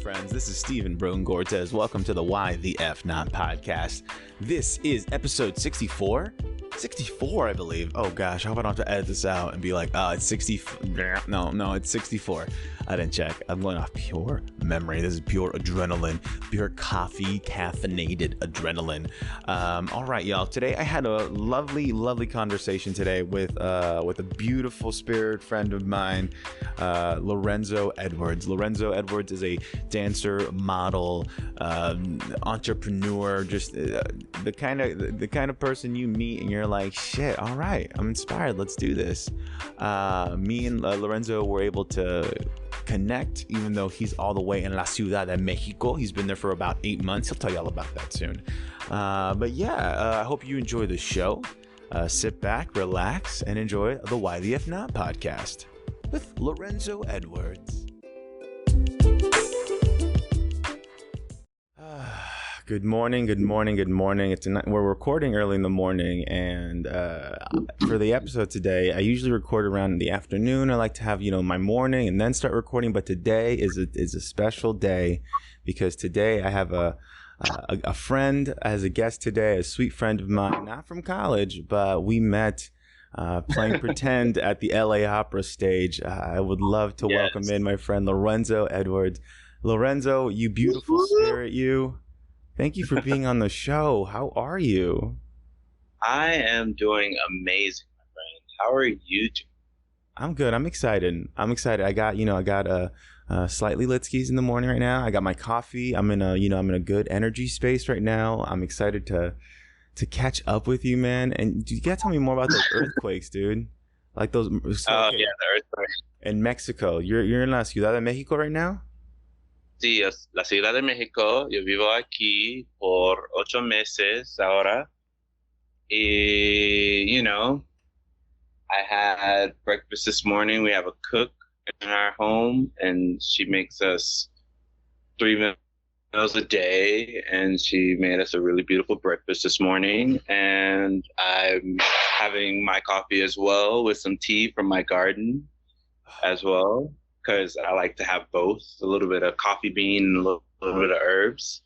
friends. This is Steven Broen-Gortez. Welcome to the Why the F Not podcast. This is episode 64. 64, I believe. Oh gosh, I hope I don't have to edit this out and be like, it's 60. No, it's 64. I didn't check. I'm going off pure memory. This is pure adrenaline, pure coffee caffeinated adrenaline. All right, y'all. Today I had a lovely conversation today with a beautiful spirit friend of mine, Lorenzo Edwards. Lorenzo Edwards is a dancer, model, entrepreneur, just the kind of person you meet and you're like, shit, all right, I'm inspired, let's do this. Me and Lorenzo were able to connect, even though he's all the way in La Ciudad de Mexico. He's been there for about 8 months. He'll tell you all about that soon. But yeah, I hope you enjoy the show. Sit back, relax, and enjoy the Why the F Not podcast with Lorenzo Edwards. Good morning. We're recording early in the morning, and for the episode today, I usually record around the afternoon. I like to have, my morning and then start recording, but today is a special day because today I have a friend as a guest today, a sweet friend of mine, not from college, but we met playing pretend at the LA Opera stage. I would love to welcome in my friend Lorenzo Edwards. Lorenzo, you beautiful spirit, you. Thank you for being on the show. How are you? I am doing amazing, my friend. How are you doing? I'm good. I'm excited. I got slightly lit skis in the morning right now. I got my coffee. I'm in a good energy space right now. I'm excited to catch up with you, man. And you gotta tell me more about those earthquakes, dude. Like those. Yeah, the earthquake. In Mexico. You're in La Ciudad de Mexico right now? Sí, es la Ciudad de México. Yo vivo aquí por 8 meses ahora. Y, I had breakfast this morning. We have a cook in our home, and she makes us 3 meals a day. And she made us a really beautiful breakfast this morning. And I'm having my coffee as well with some tea from my garden as well, because I like to have both, a little bit of coffee bean and a little bit of herbs.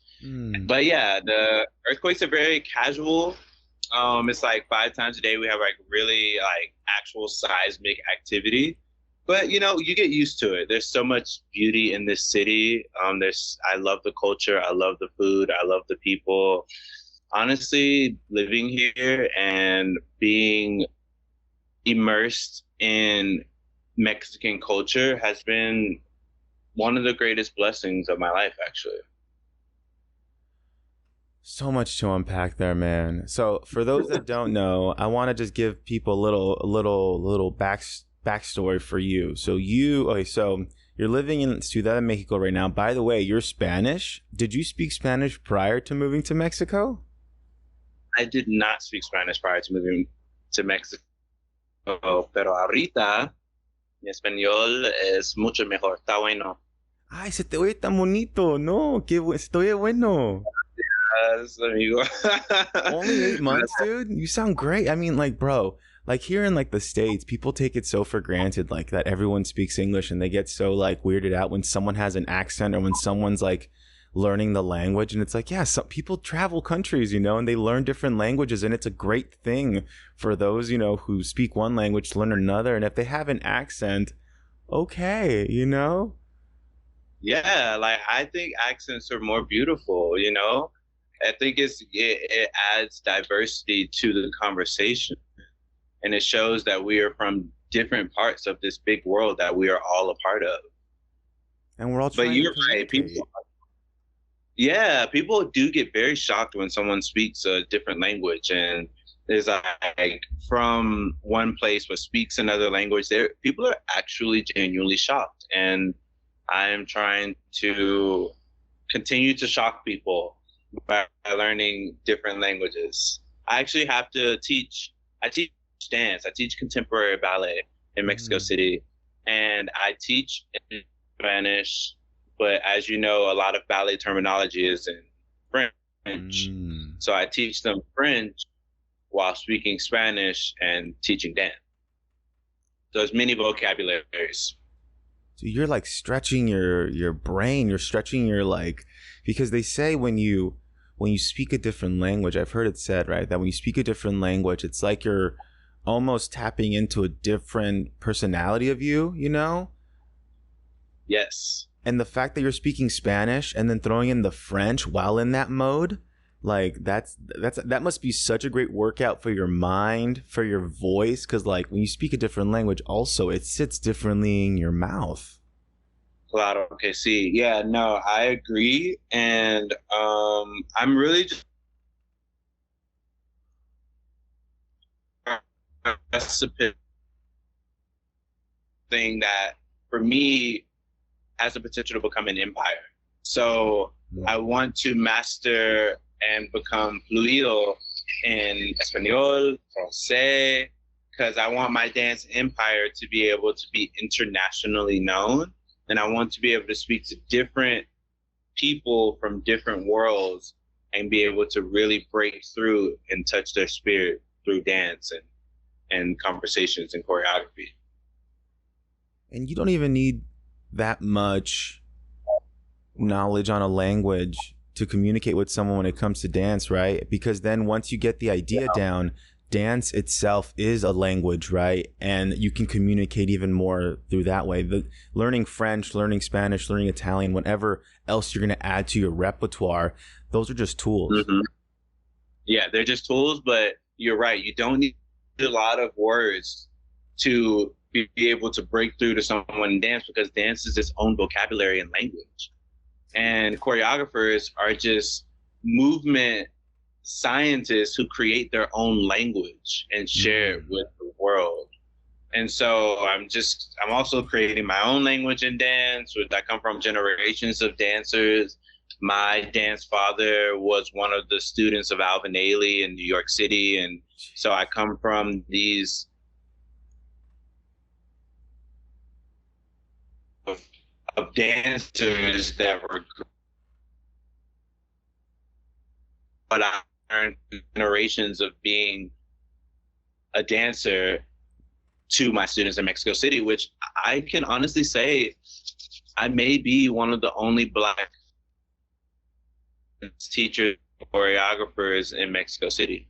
But yeah, the earthquakes are very casual. It's like 5 times a day we have really actual seismic activity. But you get used to it. There's so much beauty in this city. I love the culture, I love the food, I love the people. Honestly, living here and being immersed in Mexican culture has been one of the greatest blessings of my life, actually. So much to unpack there, man. So for those that don't know, I want to just give people a little backstory for you. So you're living in Ciudad de Mexico right now. By the way, you're Spanish. Did you speak Spanish prior to moving to Mexico? I did not speak Spanish prior to moving to Mexico, pero ahorita mi español es mucho mejor. Está bueno. Ay, se te oye tan bonito. No, se te oye bueno. Yes, amigo. Only 8 months, dude? You sound great. I mean, bro, here in the States, people take it so for granted, that everyone speaks English, and they get so weirded out when someone has an accent or when someone's learning the language. And it's some people travel countries, and they learn different languages, and it's a great thing for those, who speak one language to learn another. And if they have an accent, okay, Yeah, I think accents are more beautiful, I think it adds diversity to the conversation, and it shows that we are from different parts of this big world that we are all a part of. And we're all trying. But you're right, people do get very shocked when someone speaks a different language, and there's from one place but speaks another language. People are actually genuinely shocked, and I'm trying to continue to shock people by learning different languages. I actually have to teach. I teach dance. I teach contemporary ballet in Mexico City, and I teach in Spanish. But as you know, a lot of ballet terminology is in French. So I teach them French while speaking Spanish and teaching dance. So it's many vocabularies. So you're like stretching your brain, you're stretching your like, because they say when you speak a different language, I've heard it said, right, that when you speak a different language, it's like you're almost tapping into a different personality of you, you know? Yes. And the fact that you're speaking Spanish and then throwing in the French while in that mode, like that must be such a great workout for your mind, for your voice, because like when you speak a different language, also it sits differently in your mouth. Claro. Okay. See, yeah, no, I agree. And I'm really just a recipe thing that for me has the potential to become an empire. So I want to master and become fluido in Espanol, Francais, because I want my dance empire to be able to be internationally known. And I want to be able to speak to different people from different worlds and be able to really break through and touch their spirit through dance and conversations and choreography. And you don't even need that much knowledge on a language to communicate with someone when it comes to dance, right? Because then once you get the idea down, dance itself is a language, right? And you can communicate even more through that way. Learning French, learning Spanish, learning Italian, whatever else you're going to add to your repertoire, those are just tools. Mm-hmm. Yeah, they're just tools, but you're right. You don't need a lot of words to be able to break through to someone in dance, because dance is its own vocabulary and language. And choreographers are just movement scientists who create their own language and share it with the world. And so I'm also creating my own language in dance, which I come from generations of dancers. My dance father was one of the students of Alvin Ailey in New York City. And so I come from these of dancers that were, but I learned generations of being a dancer to my students in Mexico City, which I can honestly say I may be one of the only Black teachers, choreographers in Mexico City.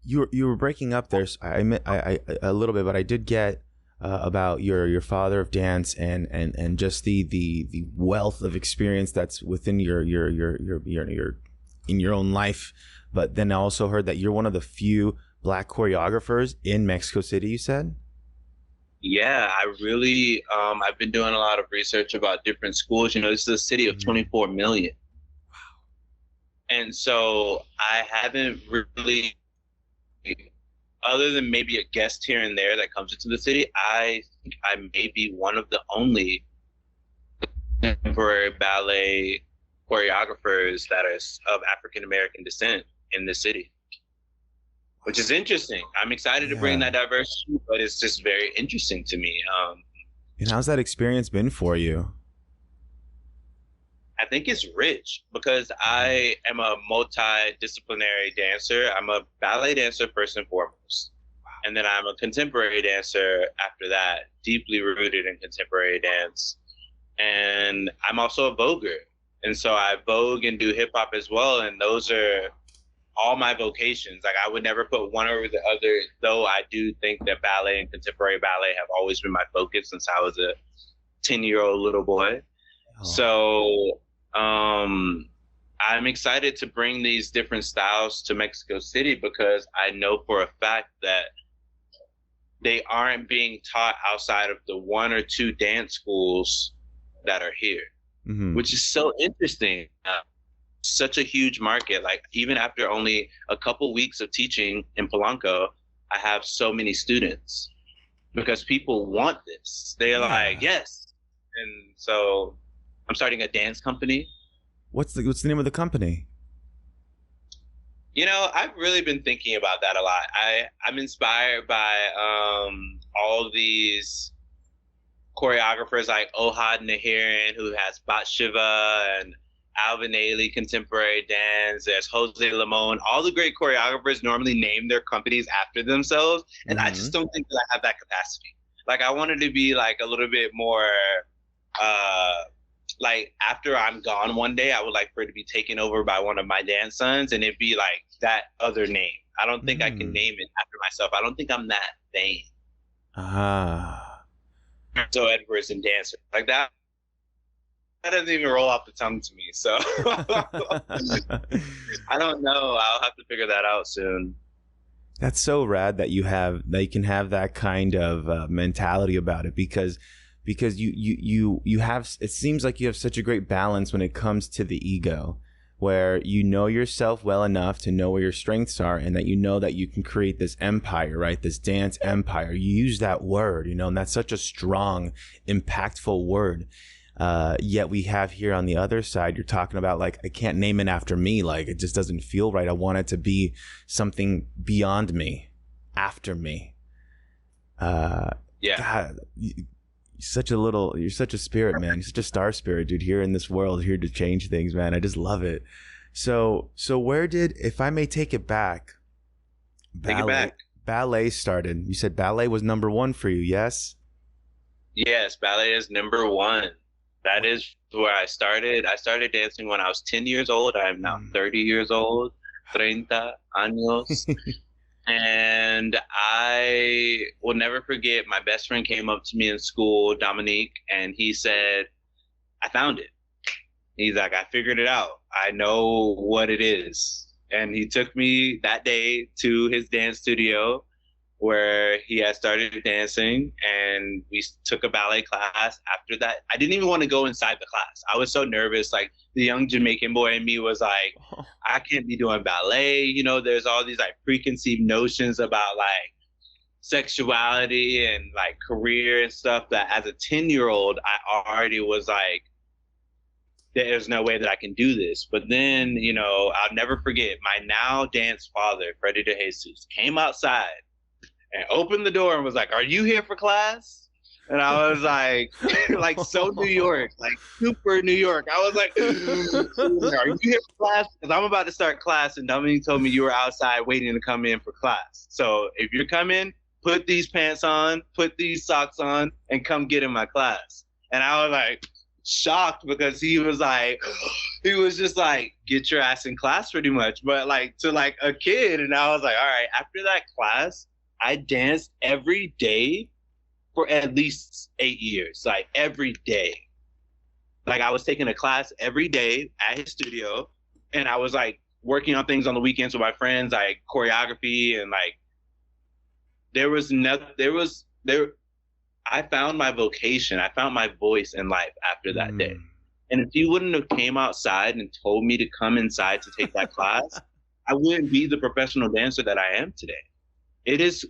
You were breaking up there. So I a little bit, but I did get about your father of dance and just the wealth of experience that's within your in your own life. But then I also heard that you're one of the few Black choreographers in Mexico City, you said? Yeah, I really, I've been doing a lot of research about different schools. You know, this is a city of 24 million. And so I haven't really, other than maybe a guest here and there that comes into the city, I think I may be one of the only contemporary ballet choreographers that is of African American descent in the city, which is interesting. I'm excited to bring that diversity, but it's just very interesting to me. And how's that experience been for you? I think it's rich because I am a multidisciplinary dancer. I'm a ballet dancer first and foremost. And then I'm a contemporary dancer after that, deeply rooted in contemporary dance. And I'm also a voguer. And so I vogue and do hip hop as well. And those are all my vocations. Like I would never put one over the other, though I do think that ballet and contemporary ballet have always been my focus since I was a 10-year-old little boy. Oh. So I'm excited to bring these different styles to Mexico City because I know for a fact that they aren't being taught outside of the one or two dance schools that are here, which is so interesting. Such a huge market. Like even after only a couple weeks of teaching in Polanco, I have so many students because people want this. They're like, yes. And so I'm starting a dance company. What's the name of the company? You know, I've really been thinking about that a lot. I'm inspired by all these choreographers like Ohad Nahiran, who has Bat Shiva, and Alvin Ailey contemporary dance. There's Jose Limon. All the great choreographers normally name their companies after themselves, and I just don't think that I have that capacity. Like I wanted to be like a little bit more like after I'm gone one day, I would like for it to be taken over by one of my dance sons and it'd be like that other name. I don't think I can name it after myself. I don't think I'm that vain. Ah. So Edwards and dancer like that. That doesn't even roll off the tongue to me. So I don't know. I'll have to figure that out soon. That's so rad that you can have that kind of mentality about it because you have, it seems like you have such a great balance when it comes to the ego, where you know yourself well enough to know where your strengths are and that you know that you can create this empire, right? This dance empire. You use that word, and that's such a strong, impactful word. Yet we have here on the other side, you're talking about like, I can't name it after me. Like it just doesn't feel right. I want it to be something beyond me, after me. Yeah. God, you're such a spirit, man. You're such a star spirit, dude, here in this world, here to change things, man. I just love it. So where did, if I may take it back, ballet started. You said ballet was number one for you, yes? Yes, ballet is number one. That is where I started. I started dancing when I was 10 years old. I am now 30 years old, 30 años. And I will never forget, my best friend came up to me in school, Dominique, and he said, I found it. He's like, I figured it out. I know what it is. And he took me that day to his dance studio where he had started dancing, and we took a ballet class. After that, I didn't even want to go inside the class. I was so nervous. Like the young Jamaican boy in me was like, I can't be doing ballet. There's all these like preconceived notions about like sexuality and like career and stuff that as a 10-year-old, I already was like, there's no way that I can do this. But then, I'll never forget my now dance father, Freddie DeJesus, came outside and opened the door and was like, are you here for class? And I was like, like so New York, like super New York. I was like, are you here for class? Because I'm about to start class and Dominique told me you were outside waiting to come in for class. So if you're coming, put these pants on, put these socks on, and come get in my class. And I was like shocked because he was just like, get your ass in class pretty much. But like to like a kid. And I was like, all right, after that class, I danced every day for at least 8 years, like every day. Like I was taking a class every day at his studio and I was like working on things on the weekends with my friends, like choreography and like I found my vocation. I found my voice in life after that day. And if he wouldn't have came outside and told me to come inside to take that class, I wouldn't be the professional dancer that I am today. It is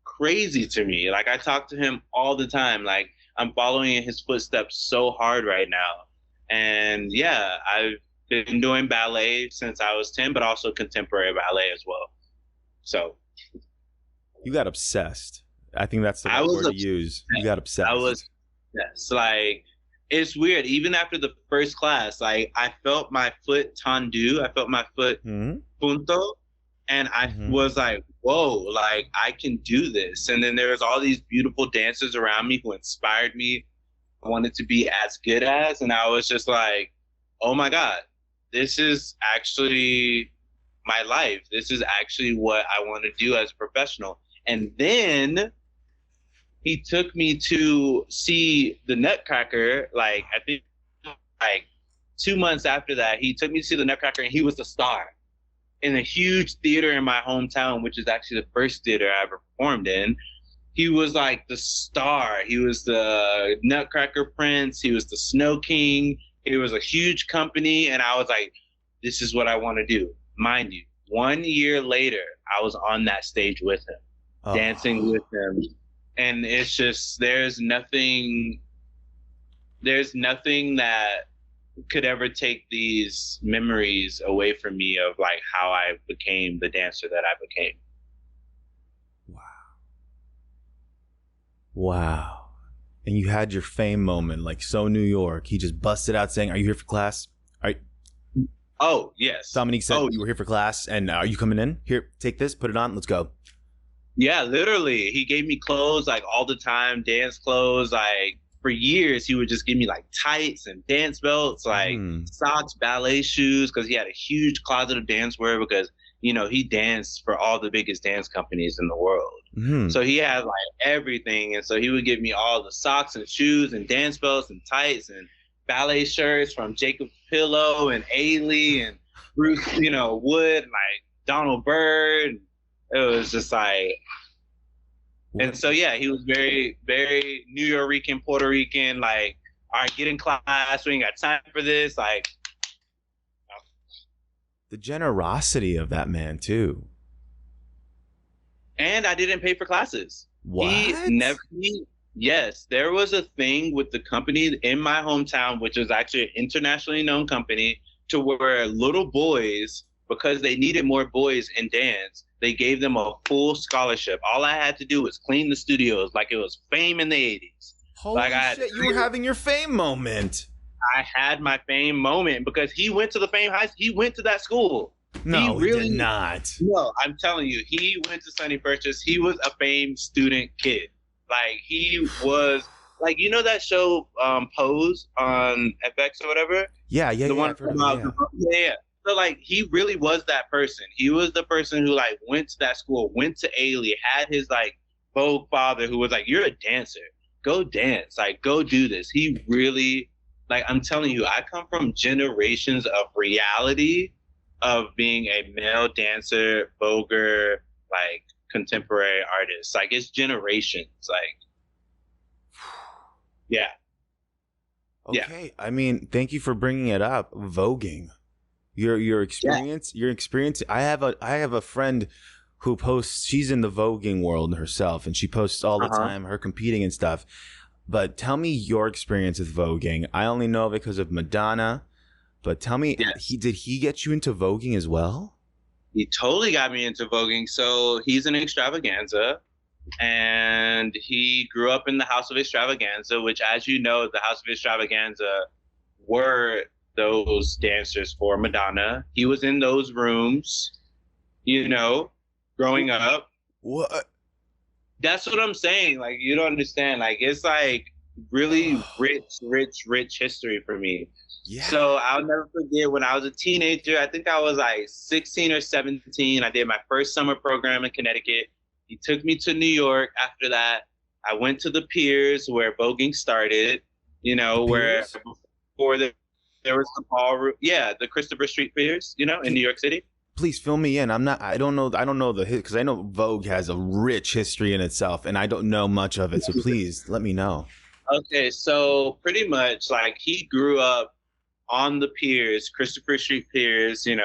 crazy to me. Like I talk to him all the time. Like I'm following in his footsteps so hard right now. And yeah, I've been doing ballet since I was 10, but also contemporary ballet as well. So you got obsessed. I think that's the right word to use. You got obsessed. Yes. Like it's weird. Even after the first class, like I felt my foot tendu. I felt my foot punto. And I was like, whoa, like I can do this. And then there was all these beautiful dancers around me who inspired me. I wanted to be as good as. And I was just like, oh my God, this is actually my life. This is actually what I want to do as a professional. And then he took me to see the Nutcracker. Like, I think like 2 months after that, he took me to see the Nutcracker and he was the star. In a huge theater in my hometown, which is actually the first theater I ever performed in. He was like the star. He was the Nutcracker Prince. He was the Snow King. It was a huge company. And I was like, this is what I want to do. Mind you, 1 year later, I was on that stage with him, dancing with him. And it's just, there's nothing that could ever take these memories away from me of like how I became the dancer that I became. Wow. And you had your fame moment, like so New York. He just busted out saying, are you here for class? Oh, yes. Dominique said you were here for class and are you coming in? Here, take this, put it on, let's go. Yeah, literally. He gave me clothes like all the time, dance clothes. Like for years, he would just give me like tights and dance belts, like Hmm. socks, ballet shoes, because he had a huge closet of dance wear because, he danced for all the biggest dance companies in the world. Hmm. So he had like everything. And so he would give me all the socks and shoes and dance belts and tights and ballet shirts from Jacob Pillow and Ailey and Bruce, Wood, and like Donald Byrd. It was just like, and What so yeah, he was very, very New York, Puerto Rican. Like, all right, get in class. We ain't got time for this. Like, the generosity of that man too. and I didn't pay for classes. He What? never. Yes, there was a thing with the company in my hometown, which was actually an internationally known company, to where little boys, because they needed more boys in dance, they gave them a full scholarship. All I had to do was clean the studios like it was Fame in the 80s. Like Holy shit, you were having your fame moment. I had my Fame moment because he went to the Fame High. He went to that school. He No, he did really, not. no, I'm telling you, he went to Sunny Purchase. He was a Fame student kid. Like he was, like that show Pose on FX or whatever. Yeah, yeah, The yeah. one I've heard of it. about Yeah. yeah, yeah. So like he really was that person. He was the person who like went to that school, went to Ailey, had his like Vogue father who was like, "You're a dancer. Go dance. Like go do this." He really, like, I'm telling you, I come from generations of reality of being a male dancer, voguer, like contemporary artist. Like it's generations. Like yeah, yeah, Okay. I mean, thank you for bringing it up. Voguing. Your yeah. experience, your experience. I have a friend who posts. She's in the voguing world herself, and she posts all the Uh-huh. time, her competing and stuff. But tell me your experience with voguing. I only know because of Madonna. But tell me, Yes. did he get you into voguing as well? He totally got me into voguing. So he's an extravaganza, and he grew up in the House of Extravaganza, which, as you know, the House of Extravaganza were those dancers for Madonna. He was in those rooms, you know, growing up. What? That's what I'm saying. Like, you don't understand. Like, it's like really rich, rich, rich history for me. Yeah. So I'll never forget when I was a teenager. I think I was like 16 or 17. I did my first summer program in Connecticut. He took me to New York. After that, I went to the Piers where voguing started, The where Piers? before there was the ballroom. Yeah, the Christopher Street Piers, in New York City. Please fill me in. I'm not. I don't know the hit because I know Vogue has a rich history in itself, and I don't know much of it. So please let me know. Okay, so pretty much like he grew up on the piers, Christopher Street Piers, in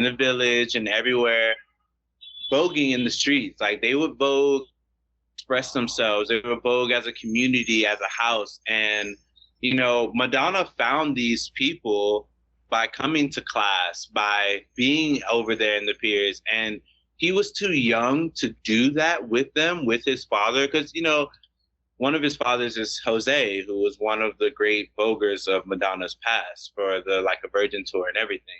the village and everywhere, voguing in the streets. Like they would vogue, express themselves. They would vogue as a community, as a house. And, Madonna found these people by coming to class, by being over there in the piers. And he was too young to do that with them, with his father, because, one of his fathers is Jose, who was one of the great voguers of Madonna's past for the Like a Virgin tour and everything.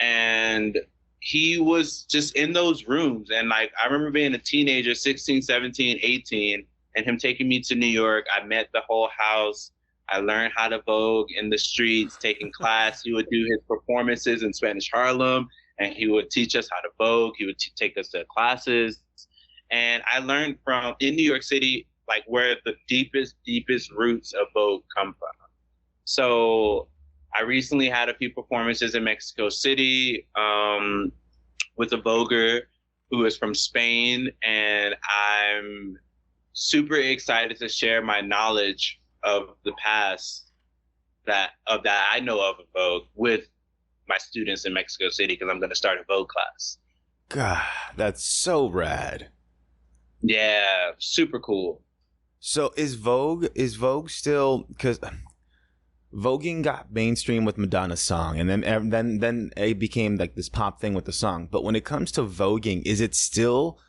And he was just in those rooms. And like, I remember being a teenager, 16, 17, 18, and him taking me to New York. I met the whole house. I learned how to vogue in the streets, taking class. He would do his performances in Spanish Harlem, and he would teach us how to vogue. He would take us to classes. And I learned from in New York City, like where the deepest, deepest roots of Vogue come from. So I recently had a few performances in Mexico City with a Voguer who is from Spain, and I'm super excited to share my knowledge of the past that I know of Vogue with my students in Mexico City because I'm going to start a Vogue class. God, that's so rad. Yeah, super cool. So is Vogue still because voguing got mainstream with Madonna's song, and then it became like this pop thing with the song. But when it comes to voguing, is it still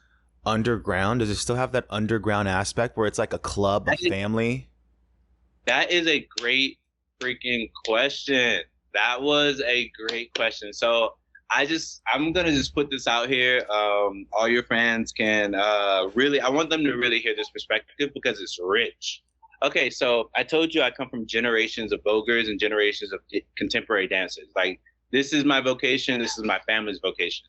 underground? Does it still have that underground aspect where it's like a club, a family? That is a great freaking question. That was a great question. So I'm gonna just put this out here. All your fans can really, I want them to really hear this perspective because it's rich. Okay, so I told you I come from generations of voguers and generations of contemporary dancers. Like, this is my vocation, this is my family's vocation.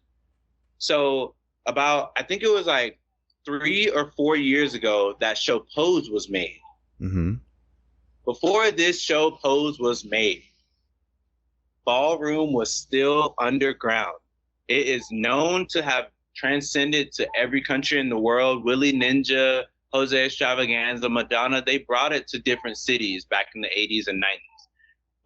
So about, I think it was like 3 or 4 years ago, that show Pose was made. Mm-hmm. Before this show Pose was made, Ballroom was still underground. It is known to have transcended to every country in the world. Willie Ninja, Jose Extravaganza, Madonna, they brought it to different cities back in the 80s and 90s.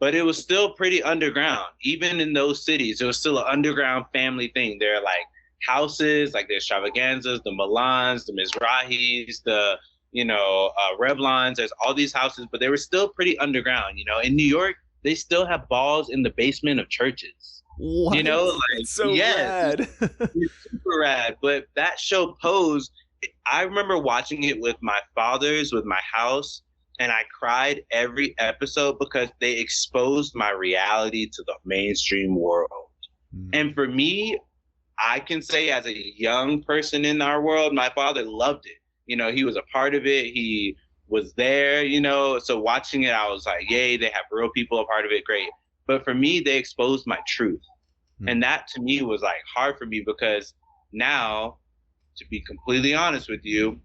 But it was still pretty underground. Even in those cities, it was still an underground family thing. There are like houses, like the Extravaganzas, the Milans, the Mizrahis, the, Revlons. There's all these houses, but they were still pretty underground. In New York, they still have balls in the basement of churches. What? Like, so rad. It's super rad. But that show Pose, I remember watching it with my fathers, with my house, and I cried every episode because they exposed my reality to the mainstream world. And for me, I can say as a young person in our world, my father loved it. He was a part of it. He was there, so watching it, I was like, yay, they have real people a part of it, great. But for me, they exposed my truth. And that to me was like hard for me because now, to be completely honest with you,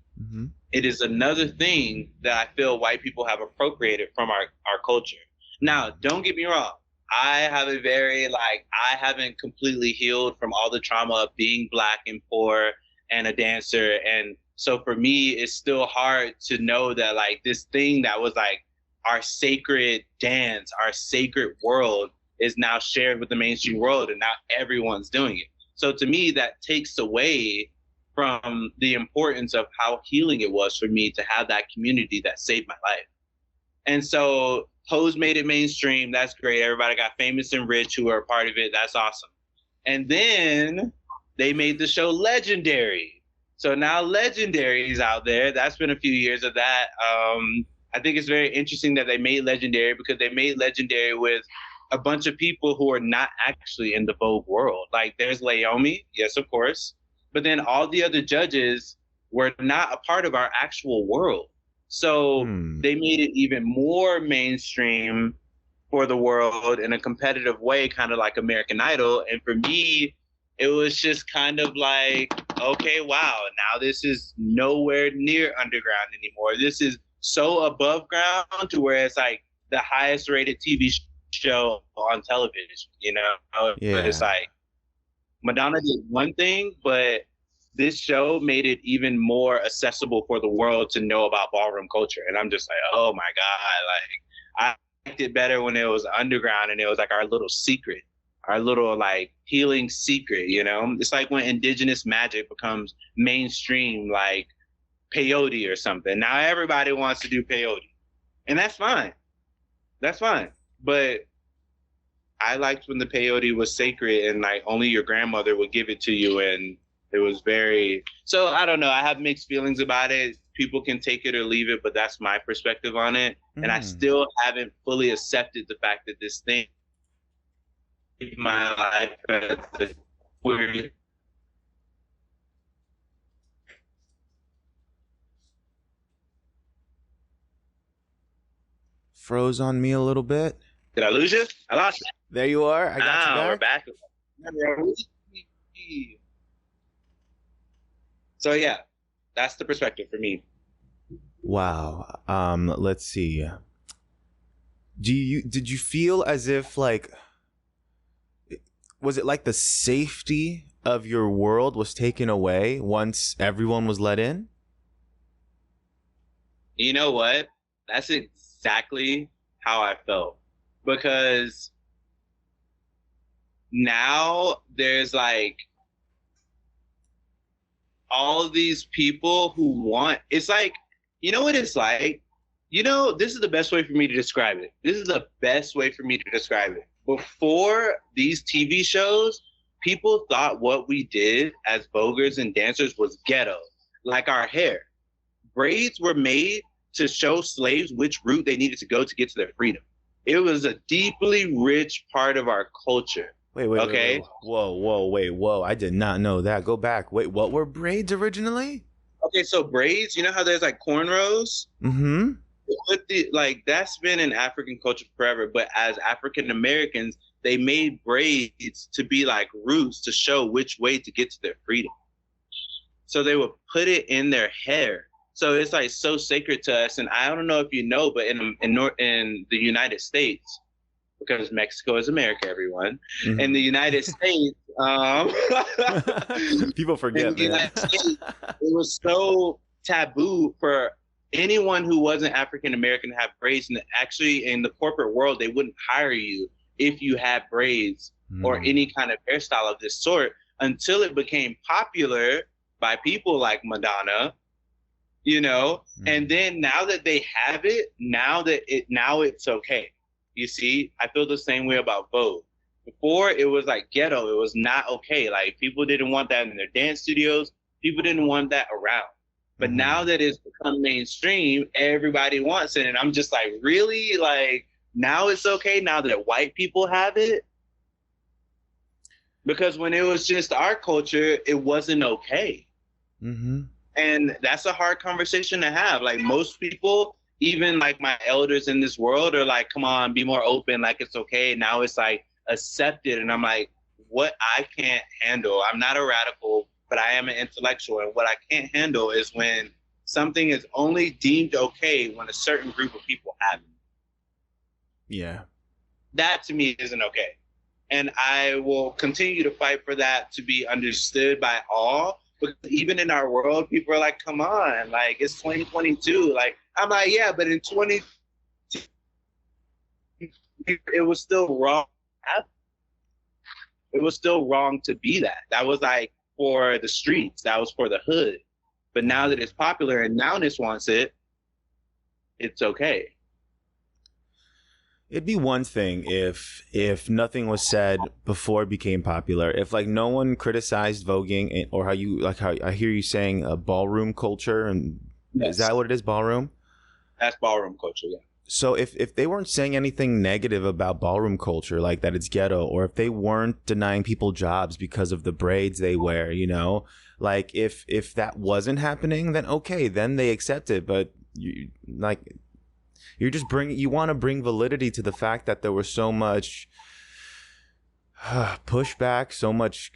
it is another thing that I feel white people have appropriated from our culture. Now, don't get me wrong. I have I haven't completely healed from all the trauma of being Black and poor and a dancer. And so for me, it's still hard to know that like this thing that was like our sacred dance, our sacred world is now shared with the mainstream world and now everyone's doing it. So to me, that takes away from the importance of how healing it was for me to have that community that saved my life. And so Pose made it mainstream. That's great. Everybody got famous and rich who are a part of it. That's awesome. And then they made the show Legendary. So now Legendary is out there. That's been a few years of that. I think it's very interesting that they made Legendary because they made Legendary with a bunch of people who are not actually in the Vogue world. Like there's Laomi, yes, of course. But then all the other judges were not a part of our actual world. So they made it even more mainstream for the world in a competitive way, kind of like American Idol. And for me, it was just kind of like, okay, wow, now this is nowhere near underground anymore. This is so above ground to where it's like the highest rated TV show on television, But it's like Madonna did one thing, but this show made it even more accessible for the world to know about ballroom culture. And I'm just like, oh my God, like I liked it better when it was underground and it was like our little secret, our little like healing secret, It's like when indigenous magic becomes mainstream, like peyote or something. Now everybody wants to do peyote. And that's fine. That's fine. But I liked when the peyote was sacred and like only your grandmother would give it to you, and it was so I don't know. I have mixed feelings about it. People can take it or leave it, but that's my perspective on it. And I still haven't fully accepted the fact that this thing in my life as a queer. Froze on me a little bit. Did I lose you? I lost you. There you are. I got you back. We're back. So yeah, that's the perspective for me. Wow. Let's see. Did you feel as if like, was it like the safety of your world was taken away once everyone was let in? You know what? That's exactly how I felt. Because now there's like all these people who want, it's like, you know what it's like? This is the best way for me to describe it. This is the best way for me to describe it. Before these TV shows, people thought what we did as voguers and dancers was ghetto, like our hair. Braids were made to show slaves which route they needed to go to get to their freedom. It was a deeply rich part of our culture. Wait. Okay. Whoa. I did not know that. Go back. Wait, what were braids originally? Okay, so braids, you know how there's like cornrows? Mm-hmm. Like that's been in African culture forever, but as African Americans, they made braids to be like roots to show which way to get to their freedom. So they would put it in their hair. So it's like so sacred to us. And I don't know if you know, but in the United States, because Mexico is America, everyone. Mm-hmm. In the United States, People in forget, the man. United States, it was so taboo for anyone who wasn't African American to have braids. And actually, in the corporate world, they wouldn't hire you if you had braids or any kind of hairstyle of this sort until it became popular by people like Madonna, you know. And then now that they have it, now it's okay. You see, I feel the same way about Vogue. Before it was like ghetto, it was not okay. Like people didn't want that in their dance studios. People didn't want that around. But now that it's become mainstream, everybody wants it. And I'm just like, really? Like now it's okay now that white people have it? Because when it was just our culture, it wasn't okay. Mm-hmm. And that's a hard conversation to have. Like most people, even like my elders in this world are like, come on, be more open. Like it's okay. Now it's like accepted. And I'm like, what I can't handle. I'm not a radical, but I am an intellectual. And what I can't handle is when something is only deemed okay when a certain group of people have it. Yeah. That to me isn't okay. And I will continue to fight for that to be understood by all. But even in our world, people are like, come on, like it's 2022. Like, I'm like, yeah, but in 20, it was still wrong. It was still wrong to be that. That was like for the streets. That was for the hood. But now that it's popular and Nowness wants it, it's okay. It'd be one thing if nothing was said before it became popular. If like no one criticized voguing or how I hear you saying ballroom culture, and Yes. Is that what it is, ballroom? That's ballroom culture, yeah. So if they weren't saying anything negative about ballroom culture, like that it's ghetto, or if they weren't denying people jobs because of the braids they wear, you know, like if that wasn't happening, then okay, then they accept it. But you want to bring validity to the fact that there was so much pushback, so much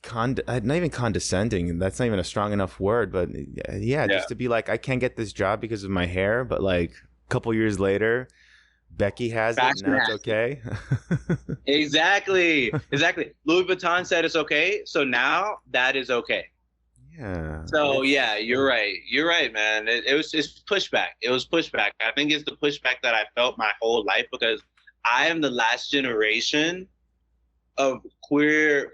not even condescending. That's not even a strong enough word, but yeah, just to be like, I can't get this job because of my hair, but like a couple years later, Becky has it, and now it's okay. Exactly. Louis Vuitton said it's okay, so now that is okay. Yeah. So yeah, you're right, man. It's pushback. It was pushback. I think it's the pushback that I felt my whole life because I am the last generation of queer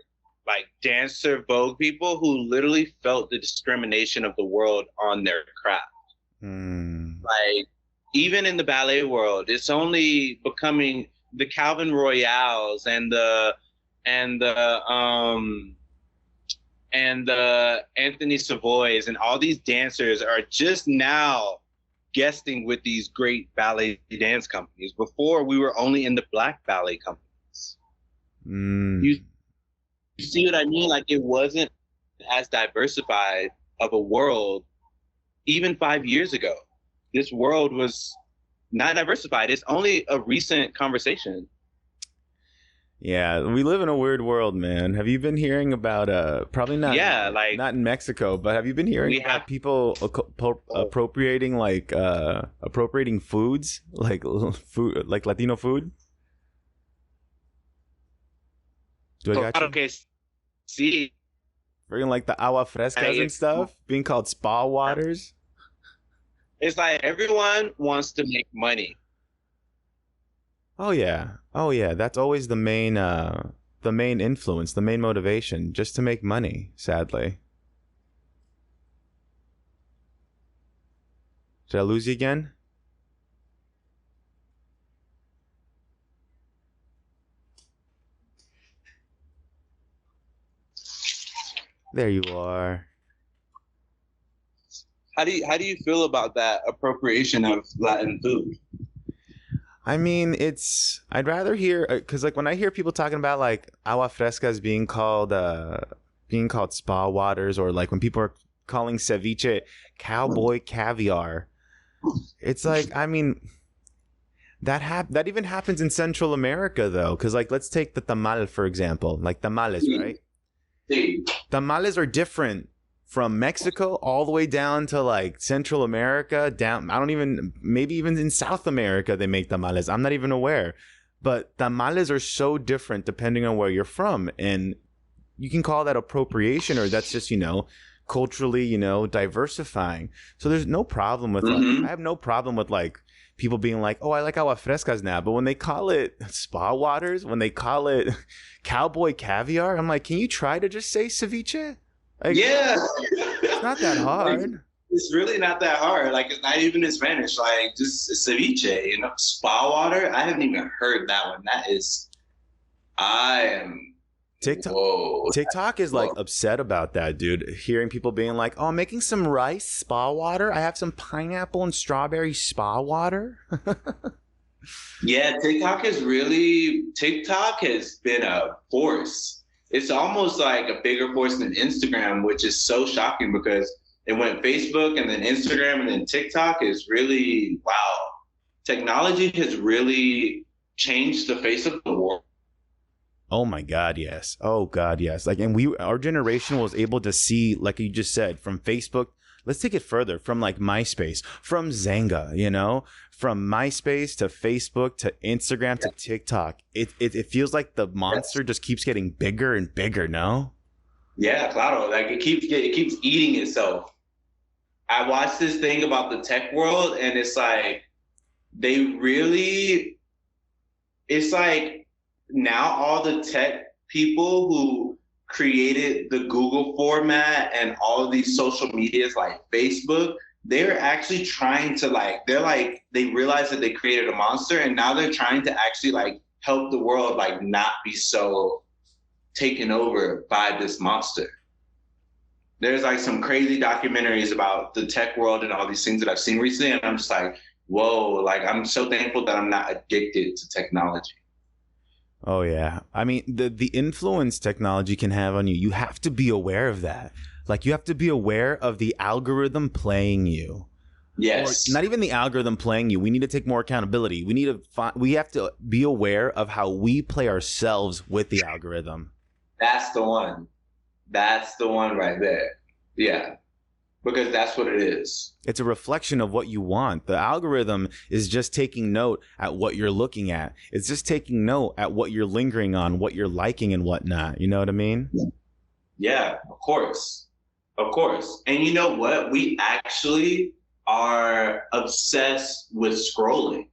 like dancer Vogue people who literally felt the discrimination of the world on their craft. Like even in the ballet world, it's only becoming the Calvin Royales and the Anthony Savoys and all these dancers are just now guesting with these great ballet dance companies. Before, we were only in the black ballet companies. You see what I mean? Like it wasn't as diversified of a world even 5 years ago. This world was not diversified. It's only a recent conversation. Yeah, we live in a weird world, man. Have you been hearing about probably not not in Mexico, but have you been hearing about people appropriating appropriating foods like food like Latino food? Do I got you? Okay, see, freaking like the agua frescas and stuff being called spa waters. It's like everyone wants to make money. Oh yeah. That's always the main influence, the main motivation, just to make money, sadly. Did I lose you again? There you are. How do you feel about that appropriation of Latin food? I mean, I'd rather hear, because like when I hear people talking about like agua frescas being called spa waters, or like when people are calling ceviche cowboy caviar, it's like, I mean, that even happens in Central America though, because like let's take the tamal for example, like tamales, right? Tamales are different from Mexico all the way down to like Central America, down, I don't even, maybe even in South America they make tamales. I'm not even aware. But tamales are so different depending on where you're from. And you can call that appropriation, or that's just, culturally, diversifying. So there's no problem with like, I have no problem with like people being like, oh, I like agua frescas now. But when they call it spa waters, when they call it cowboy caviar, I'm like, can you try to just say ceviche? Like, Yeah. it's not that hard. It's really not that hard. Like, it's not even in Spanish. Like, just ceviche, spa water. I haven't even heard that one. I am. TikTok. Whoa. TikTok is like upset about that, dude. Hearing people being like, "Oh, I'm making some rice spa water. I have some pineapple and strawberry spa water." Yeah, TikTok has been a force. It's almost like a bigger force than Instagram, which is so shocking because it went Facebook and then Instagram and then TikTok is really, wow. Technology has really changed the face of the world. Oh my God, yes. Oh God, yes. Like, and our generation was able to see, like you just said, from Facebook. Let's take it further, from like MySpace, from Zanga, from MySpace to Facebook to Instagram to TikTok. It feels like the monster just keeps getting bigger and bigger. No? Yeah, claro. Like it keeps eating itself. I watched this thing about the tech world, and it's like it's like now all the tech people who created the Google format and all of these social medias like Facebook, they're actually trying to they realize that they created a monster, and now they're trying to actually like help the world like not be so taken over by this monster. There's like some crazy documentaries about the tech world and all these things that I've seen recently, and I'm just like, whoa, like I'm so thankful that I'm not addicted to technology. Oh yeah. I mean, the influence technology can have on you, you have to be aware of that. Like, you have to be aware of the algorithm playing you. Yes. Or not even the algorithm playing you. We need to take more accountability. We have to be aware of how we play ourselves with the algorithm. That's the one. That's the one right there. Yeah. Because that's what it is. It's a reflection of what you want. The algorithm is just taking note at what you're looking at. It's just taking note at what you're lingering on, what you're liking and whatnot. You know what I mean? Yeah, of course. Of course. And you know what? We actually are obsessed with scrolling.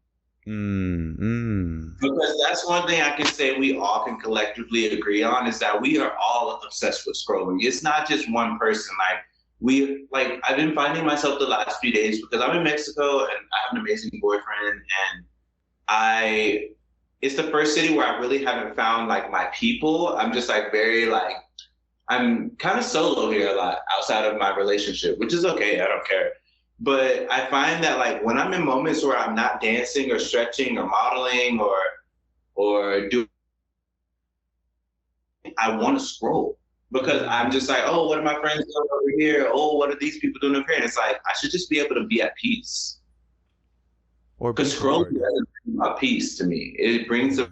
Because that's one thing I can say we all can collectively agree on, is that we are all obsessed with scrolling. It's not just one person. I've been finding myself the last few days, because I'm in Mexico and I have an amazing boyfriend, and it's the first city where I really haven't found like my people. I'm just like I'm kind of solo here a lot outside of my relationship, which is okay. I don't care. But I find that like when I'm in moments where I'm not dancing or stretching or modeling or doing, I want to scroll. Because I'm just like, oh, what are my friends doing over here? Oh, what are these people doing over here? And it's like, I should just be able to be at peace. Because scrolling doesn't bring about peace to me. It brings a...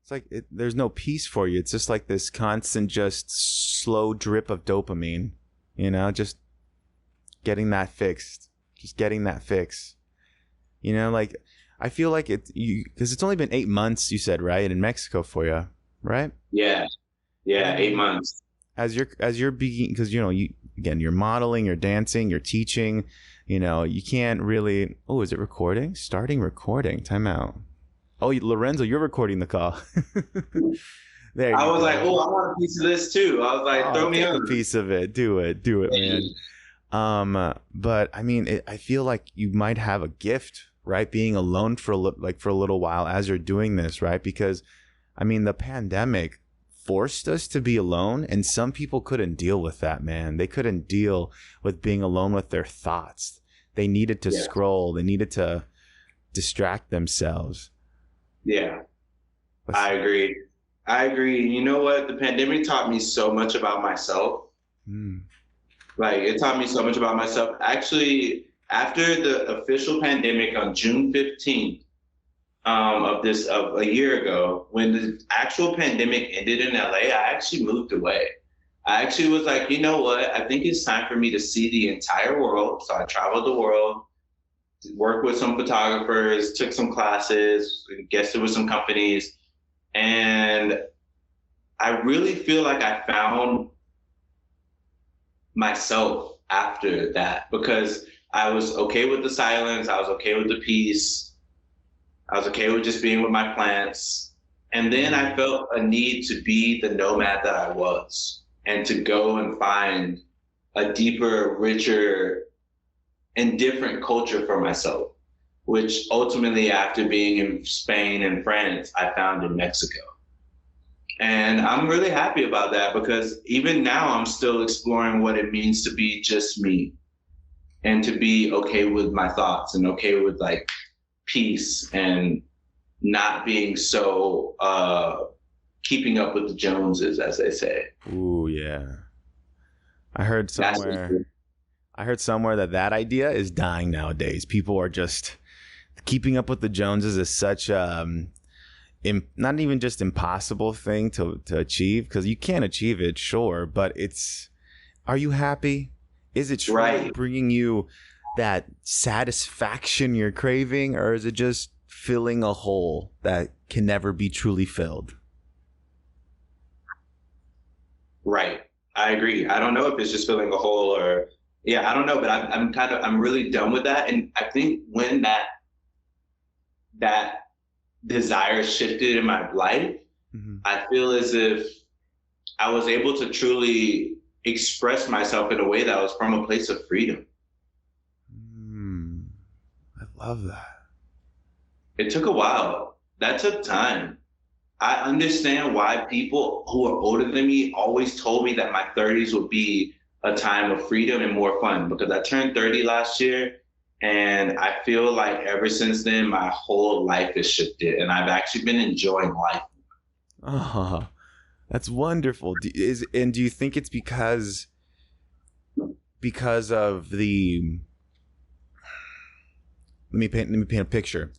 It's like there's no peace for you. It's just like this constant, just slow drip of dopamine, just getting that fixed. Just getting that fix. Like... I feel like because it's only been 8 months, you said, right, in Mexico for you, right? Yeah, 8 months. As you're beginning, because you're modeling, you're dancing, you're teaching, you can't really. Oh, is it recording? Starting recording. Time out. Oh, Lorenzo, you're recording the call. There. I was like, oh, I want a piece of this too. I was like, throw me on a piece of it. Do it, man. But I mean, I feel like you might have a gift. Right, being alone for a little while as you're doing this, right? Because, I mean, the pandemic forced us to be alone, and some people couldn't deal with that, man. They couldn't deal with being alone with their thoughts. They needed to scroll. They needed to distract themselves. Yeah, I agree. You know what? The pandemic taught me so much about myself. Like, it taught me so much about myself. Actually, after the official pandemic on June 15th of a year ago, when the actual pandemic ended in LA, I actually moved away. I actually was like, you know what? I think it's time for me to see the entire world. So I traveled the world, worked with some photographers, took some classes, guested with some companies. And I really feel like I found myself after that, because I was okay with the silence. I was okay with the peace. I was okay with just being with my plants. And then I felt a need to be the nomad that I was, and to go and find a deeper, richer, and different culture for myself, which ultimately, after being in Spain and France, I found in Mexico. And I'm really happy about that, because even now I'm still exploring what it means to be just me, and to be okay with my thoughts, and okay with like peace, and not being so keeping up with the Joneses, as they say. Ooh, yeah. I heard somewhere that idea is dying nowadays. People are just keeping up with the Joneses is such not even just impossible thing to achieve, because you can achieve it, sure, but are you happy? Is it truly bringing you that satisfaction you're craving, or is it just filling a hole that can never be truly filled? Right. I agree. I don't know if it's just filling a hole, or I don't know, but I'm really done with that. And I think when that desire shifted in my life, I feel as if I was able to truly express myself in a way that was from a place of freedom. I love that. It took a while. That took time. I understand why people who are older than me always told me that my 30s would be a time of freedom and more fun, because I turned 30 last year. And I feel like ever since then, my whole life has shifted, and I've actually been enjoying life. Oh, that's wonderful. Do you think it's because of the? Let me paint a picture.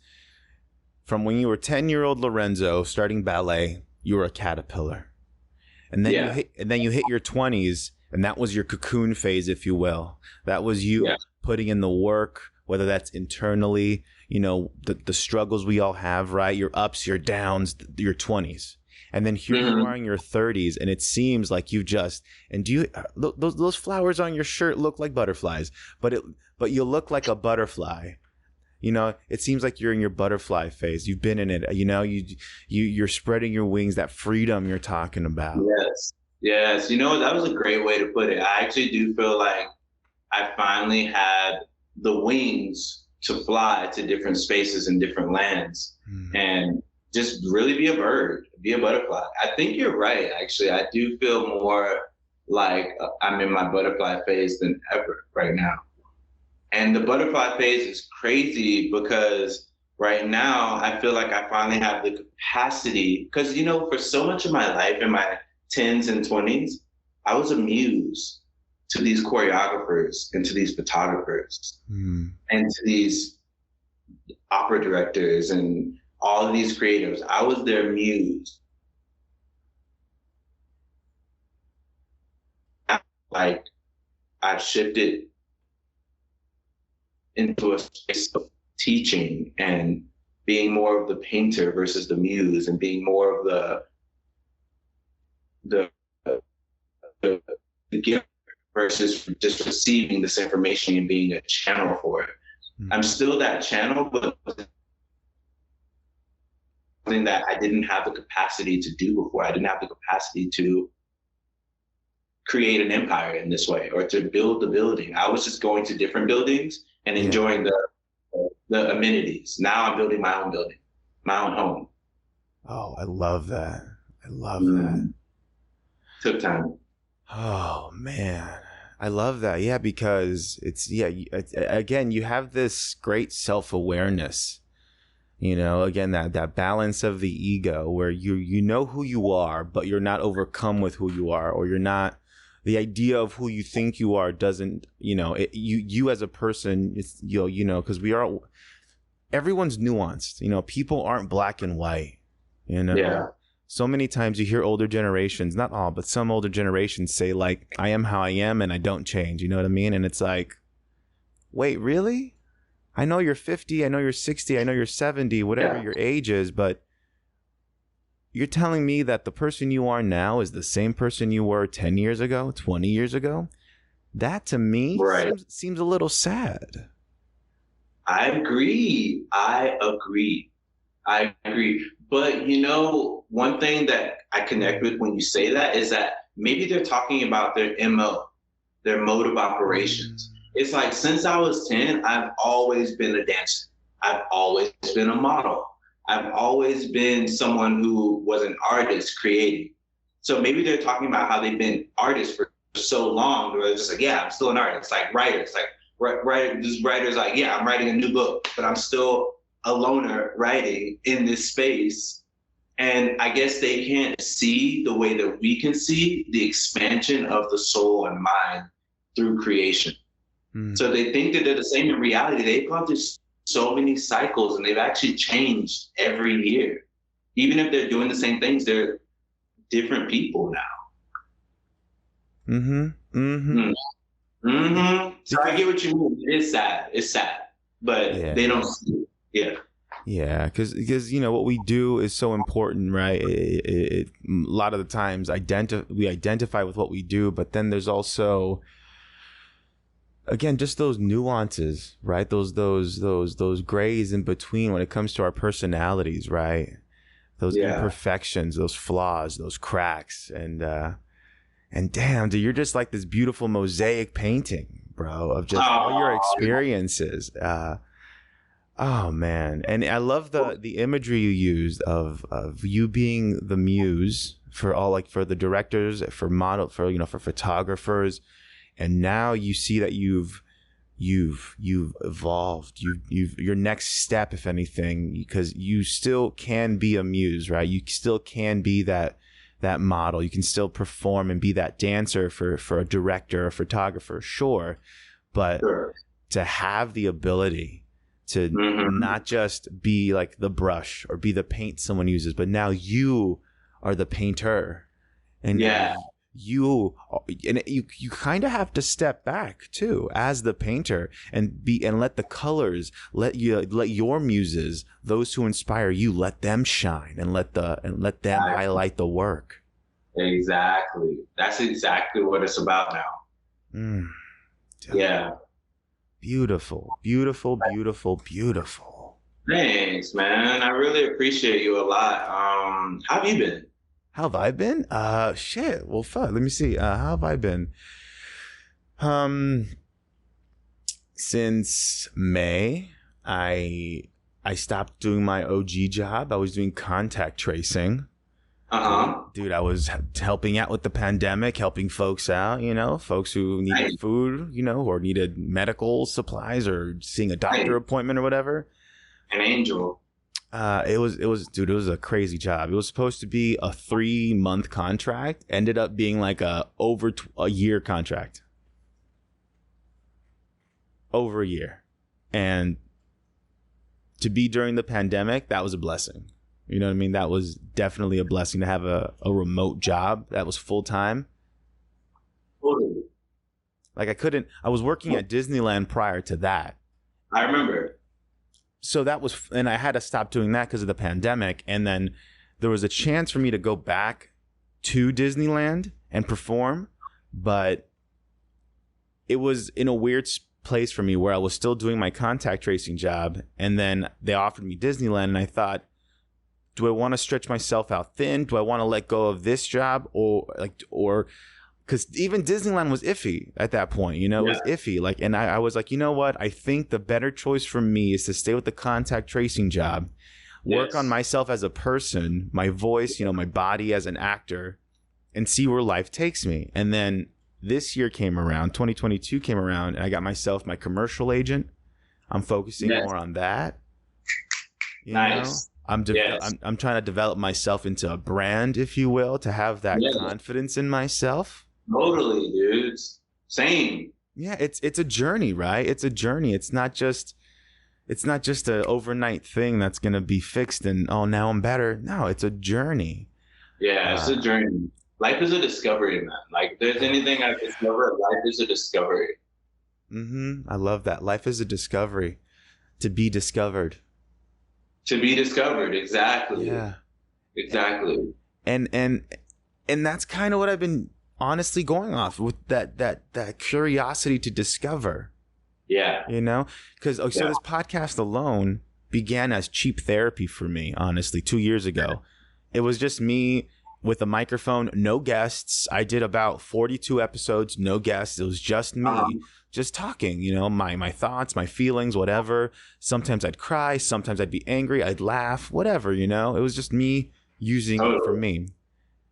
From when you were 10-year-old Lorenzo starting ballet, you were a caterpillar, and then you hit your 20s, and that was your cocoon phase, if you will. That was you putting in the work, whether that's internally, the struggles we all have, right? Your ups, your downs, your 20s. And then here you are in your 30s, and it seems like you just, and do you, those flowers on your shirt look like butterflies, but you look like a butterfly. It seems like you're in your butterfly phase. You've been in it, you're spreading your wings, that freedom you're talking about. Yes. That was a great way to put it. I actually do feel like I finally had the wings to fly to different spaces and different lands, and just really be a bird, be a butterfly. I think you're right, actually. I do feel more like I'm in my butterfly phase than ever right now. And the butterfly phase is crazy, because right now I feel like I finally have the capacity, because, for so much of my life in my 10s and 20s, I was a muse to these choreographers and to these photographers and to these opera directors and all of these creatives. I was their muse. Like, I've shifted into a space of teaching and being more of the painter versus the muse, and being more of the giver versus just receiving this information and being a channel for it. I'm still that channel, but something that I didn't have the capacity to do before. I didn't have the capacity to create an empire in this way, or to build the building. I was just going to different buildings and enjoying the amenities. Now I'm building my own building, my own home. Oh, I love that. I love that. Took time. Oh man, I love that. Yeah, because again, you have this great self-awareness. Again, that balance of the ego where you know who you are, but you're not overcome with who you are, or you're not the idea of who you think you are doesn't, you as a person, it's, because everyone's nuanced. People aren't black and white. Yeah. So many times you hear older generations, not all, but some older generations say like, I am how I am and I don't change. You know what I mean? And it's like, wait, really? I know you're 50, I know you're 60, I know you're 70, whatever your age is, but you're telling me that the person you are now is the same person you were 10 years ago, 20 years ago? That to me seems a little sad. I agree. But one thing that I connect with when you say that is that maybe they're talking about their MO, their mode of operations. It's like since I was 10, I've always been a dancer. I've always been a model. I've always been someone who was an artist creating. So maybe they're talking about how they've been artists for so long, where they're just like, yeah, I'm still an artist. Like writers, writers like, yeah, I'm writing a new book, but I'm still a loner writing in this space. And I guess they can't see the way that we can see the expansion of the soul and mind through creation. So they think that they're the same. In reality, they've gone through so many cycles and they've actually changed every year. Even if they're doing the same things, they're different people now. So I get what you mean. It's sad, but they don't see it. Yeah, because what we do is so important, right? A lot of the times we identify with what we do, but then there's also, again, just those nuances, right? Those grays in between when it comes to our personalities, right? Those imperfections, those flaws, those cracks, and damn, dude, you're just like this beautiful mosaic painting, bro, of just all your experiences. Oh man, and I love the imagery you used of you being the muse for all, like, for the directors, for for photographers, and now you see that you've evolved, your next step, if anything, because you still can be a muse, right? You still can be that model. You can still perform and be that dancer for a director or photographer, sure, but to have the ability to not just be like the brush or be the paint someone uses, but now you are the painter, and you kind of have to step back too as the painter and let the colors, let your muses, those who inspire you, let them shine and let them highlight the work. Exactly. That's exactly what it's about now. Yeah. Beautiful. Thanks, man. I really appreciate you a lot. How have you been? How have I been? Shit. Well, fuck. Let me see. How have I been? Since May, I stopped doing my OG job. I was doing contact tracing. Dude, I was helping out with the pandemic, helping folks out, folks who needed food, or needed medical supplies or seeing a doctor appointment or whatever. An angel. It was a crazy job. It was supposed to be a 3-month contract, ended up being like over a year contract. Over a year. And to be during the pandemic, that was a blessing. You know what I mean? That was definitely a blessing to have a remote job that was full time. Like I was working at Disneyland prior to that. I remember. So and I had to stop doing that because of the pandemic. And then there was a chance for me to go back to Disneyland and perform, but it was in a weird place for me where I was still doing my contact tracing job. And then they offered me Disneyland, and I thought, do I want to stretch myself out thin? Do I want to let go of this job? Or because even Disneyland was iffy at that point, it was iffy. Like, and I was like, you know what? I think the better choice for me is to stay with the contact tracing work on myself as a person, my voice, my body as an actor, and see where life takes me. And then this year came around, 2022 came around, and I got myself my commercial agent. I'm focusing more on that. You know, Nice. I'm trying to develop myself into a brand, if you will, to have that confidence in myself. Totally, dude. Same. Yeah, it's a journey, right? It's a journey. It's not just an overnight thing that's gonna be fixed and oh now I'm better. No, it's a journey. Yeah, it's a journey. Life is a discovery, man. Like, if there's anything I've discovered, life is a discovery. I love that. Life is a discovery. To be discovered. To be discovered, exactly. Yeah. Exactly. And that's kind of what I've been honestly going off with, that curiosity to discover. Yeah. You know? Because so this podcast alone began as cheap therapy for me, honestly, 2 years ago. It was just me with a microphone, no guests. I did about 42 episodes, no guests. It was just me, just talking, you know, my thoughts, my feelings, whatever. Sometimes I'd cry, sometimes I'd be angry, I'd laugh, whatever, you know. It was just me using it for me.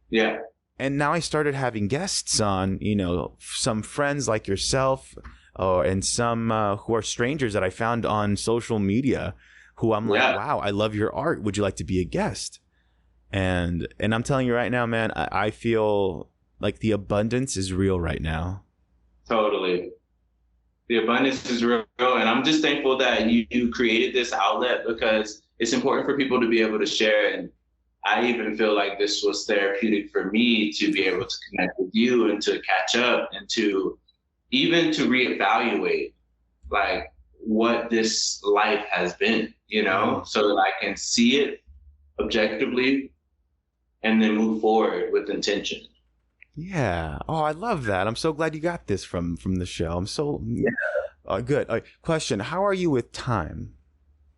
Yeah. And now I started having guests on, you know, some friends like yourself, and some who are strangers that I found on social media, who I'm like, wow, I love your art. Would you like to be a guest? And I'm telling you right now, man, I feel like the abundance is real right now. Totally. The abundance is real. And I'm just thankful that you created this outlet, because it's important for people to be able to share. And I even feel like this was therapeutic for me to be able to connect with you and to catch up and to even to reevaluate like what this life has been, you know, so that I can see it objectively and then move forward with intention. Yeah. Oh, I love that. I'm so glad you got this from the show. I'm so good. Question: how are you with time?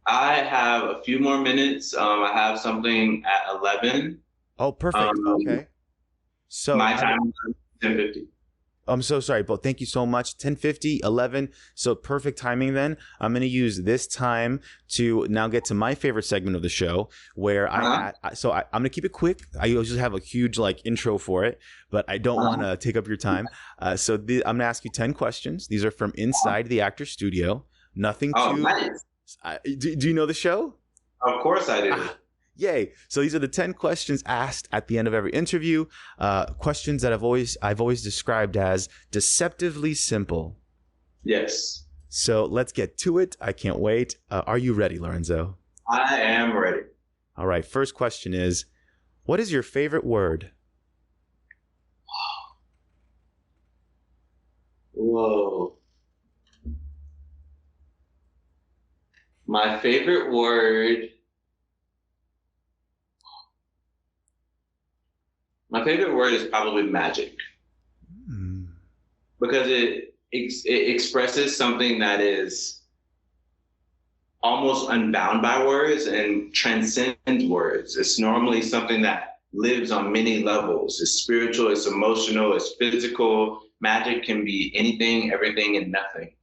I have a few more minutes. I have something at 11. Oh, perfect. Okay. So my time is 10:50. I'm so sorry, but thank you so much. 10:50, 11. So perfect timing then. I'm going to use this time to now get to my favorite segment of the show where I'm going to keep it quick. I usually have a huge like intro for it, but I don't want to take up your time. I'm going to ask you 10 questions. These are from inside the actor studio. Nothing too... Nice. Do you know the show? Of course I do. Yay. So these are the 10 questions asked at the end of every interview. Questions that I've always described as deceptively simple. Yes. So let's get to it. I can't wait. Are you ready, Lorenzo? I am ready. All right. First question is, what is your favorite word? Whoa. My favorite word... My favorite word is probably magic, because it expresses something that is almost unbound by words and transcends words. It's normally something that lives on many levels. It's spiritual, it's emotional, it's physical. Magic can be anything, everything, and nothing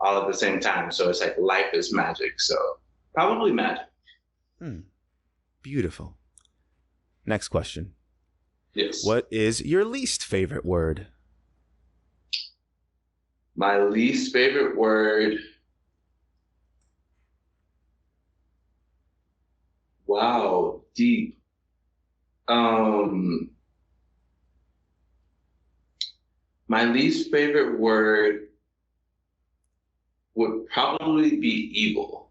all at the same time. So it's like life is magic. So probably magic. Beautiful. Next question. Yes. What is your least favorite word? My least favorite word. Wow, deep. My least favorite word would probably be evil,